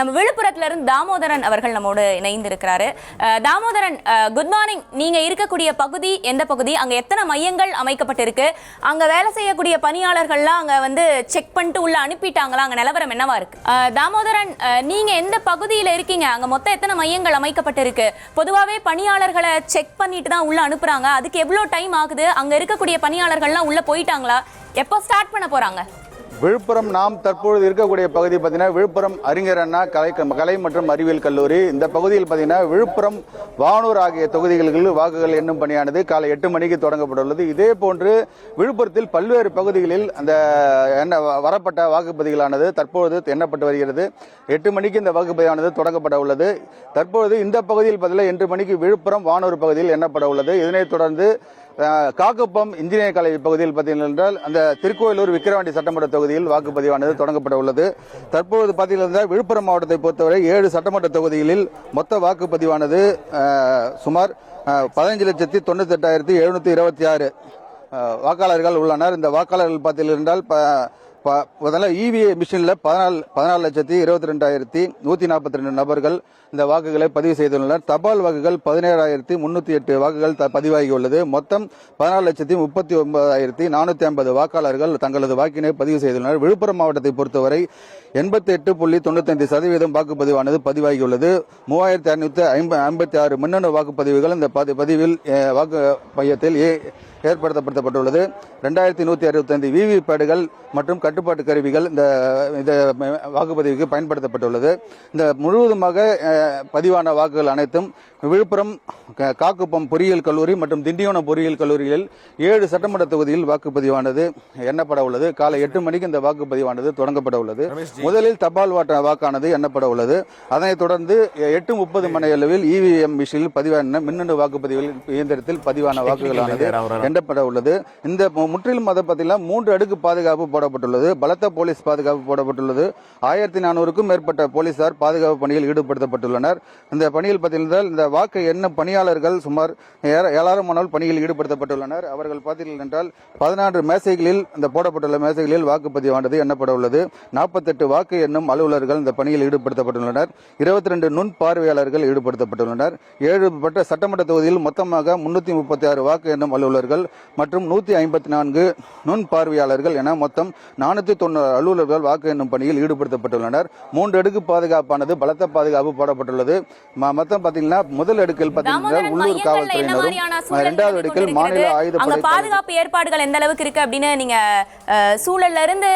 நம்ம விழுப்புரத்துல இருந்து தாமோதரன் அவர்கள் நம்மோடு இணைந்திருக்கிறாரு. Damodaran, good morning. நீங்க இருக்கக்கூடிய பகுதி எந்த பகுதி? அங்க எத்தனை மையங்கள் அமைக்கப்பட்டிருக்கு? அங்க வேலை செய்யக்கூடிய பணியாளர்கள்லாம் அங்க வந்து செக் பண்ணிட்டு உள்ள அனுப்பிட்டாங்களா? அங்க நிலவரம் என்னவா இருக்கு? தாமோதரன், நீங்க எந்த பகுதியில இருக்கீங்க? அங்க மொத்தம் எத்தனை மையங்கள் அமைக்கப்பட்டிருக்கு? பொதுவாகவே பணியாளர்களை செக் பண்ணிட்டு தான் உள்ள அனுப்புறாங்க. அதுக்கு எவ்வளவு டைம் ஆகுது? அங்க இருக்கக்கூடிய பணியாளர்கள்லாம் உள்ள போயிட்டாங்களா? எப்போ ஸ்டார்ட் பண்ண போறாங்க? விழுப்புரம் நாம் தற்பொழுது இருக்கக்கூடிய பகுதி பார்த்தீங்கன்னா விழுப்புரம் அறிஞர் அண்ணா கலை மற்றும் அறிவியல் கல்லூரி. இந்த பகுதியில் பார்த்தீங்கன்னா விழுப்புரம் வானூர் ஆகிய தொகுதிகளில் வாக்குகள் எண்ணும் பணியானது காலை 8 மணிக்கு தொடங்கப்பட்டுள்ளது. இதே போன்று விழுப்புரத்தில் பல்வேறு பகுதிகளில் அந்த வரப்பட்ட வாக்குப்பதிவுகளானது தற்பொழுது எண்ணப்பட்டு வருகிறது. 8 மணிக்கு இந்த வாக்குப்பதிவானது தொடங்கப்பட உள்ளது. தற்பொழுது இந்த பகுதியில் பார்த்தீங்கன்னா 8 மணிக்கு விழுப்புரம் வானூர் பகுதியில் எண்ணப்பட உள்ளது. இதனைத் தொடர்ந்து காக்குப்பம் இன்ஜினியரிங் கல்லூரி பகுதியில் பார்த்தீர்கள் என்றால் அந்த திருக்கோயிலூர் விக்கிரவாண்டி சட்டமன்ற தொகுதியில் வாக்குப்பதிவானது தொடங்கப்பட உள்ளது. தற்போது பார்த்தீங்கன்னா விழுப்புரம் மாவட்டத்தை பொறுத்தவரை 7 சட்டமன்ற தொகுதிகளில் மொத்த வாக்குப்பதிவானது சுமார் 15,98,726 வாக்காளர்கள் உள்ளனர். இந்த வாக்காளர்கள் பார்த்தீர்கள் என்றால் இவிஏ மிஷினில் 14,22,142 நபர்கள் இந்த வாக்குகளை பதிவு செய்துள்ளனர். தபால் வாக்குகள் 17,308 வாக்குகள் பதிவாகியுள்ளது. மொத்தம் 14,39,450 வாக்காளர்கள் தங்களது வாக்கினை பதிவு செய்துள்ளனர். விழுப்புரம் மாவட்டத்தை பொறுத்தவரை 88.95% வாக்குப்பதிவானது பதிவாகியுள்ளது. 3,556 மின்னணு வாக்குப்பதிவுகள் இந்த பதிவில் வாக்கு மையத்தில் ஏற்படுத்தப்பட்டுள்ளது. 2,165 விவிபேடுகள் மற்றும் கட்டுப்பாட்டு கருவிகள் இந்த வாக்குப்பதிவுக்கு பயன்படுத்தப்பட்டுள்ளது. இந்த முழுவதுமாக பதிவான வாக்குகள் அனைத்தும் விழுப்புரம் காக்குப்பம் பொறியியல் கல்லூரி மற்றும் திண்டிவனம் பொறியியல் கல்லூரிகளில் 7 சட்டமன்ற தொகுதியில் வாக்குப்பதிவானது எண்ணப்பட உள்ளது. காலை 8 மணிக்கு இந்த வாக்குப்பதிவானது தொடங்கப்பட உள்ளது. முதலில் தபால் வாக்கானது எண்ணப்பட உள்ளது. அதனைத் தொடர்ந்து 8:30 மணி அளவில் இவிஎம் மிஷினில் பதிவான மின்னணு வாக்குப்பதிவு இயந்திரத்தில் பதிவான வாக்குகளானது எண்ணப்பட உள்ளது. இந்த முற்றிலும் அதை பார்த்தீங்கன்னா 3 அடுக்கு பாதுகாப்பு போடப்பட்டுள்ளது. பலத்த போலீஸ் பாதுகாப்பு போடப்பட்டுள்ளது. 1400க்கும் மேற்பட்ட போலீசார் பாதுகாப்பு பணியில் ஈடுபடுத்தப்பட்டுள்ளனர். இந்த பணியில் பார்த்தீங்கன்னா இந்த வாக்கு எண்ணும் பணியாளர்கள் சுமார் 7,000 பணியில் ஈடுபடுத்தப்பட்டுள்ளனர். அவர்கள் பார்த்தீர்கள் என்றால் 14 மேசைகளில் இந்த போடப்பட்டுள்ள மேசைகளில் வாக்குப்பதிவானது எண்ணப்பட உள்ளது. 48 வாக்கு எண்ணும் அலுவலர்கள் இந்த பணியில் ஈடுபடுத்தப்பட்டுள்ளனர். 22 நுண் பார்வையாளர்கள் ஈடுபடுத்தப்பட்டுள்ளனர். 7 சட்டமன்ற தொகுதியில் மொத்தமாக 336 வாக்கு எண்ணும் அலுவலர்கள் மற்றும் 154 நுண் பார்வையாளர்கள் என மொத்தம் 490 அலுவலர்கள் வாக்கு எண்ணும் பணியில் ஈடுபடுத்தப்பட்டுள்ளனர். 3 அடுக்கு பாதுகாப்பானது பலத்த பாதுகாப்பு போடப்பட்டுள்ளது. மொத்தம் பாத்தீங்கன்னா முதல் அடுக்கில் பாத்தீங்கன்னா உள்ளூர் காவல்துறையினரும், 2வது அடுக்கில் மாநில ஆயுதப்படை பாதுகாப்பு ஏற்பாடுகள் எந்த அளவுக்கு இருக்கு அப்படின்னு நீங்க சூழல்ல இருந்து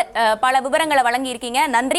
பல விவரங்களை வழங்கி இருக்கீங்க. நன்றி.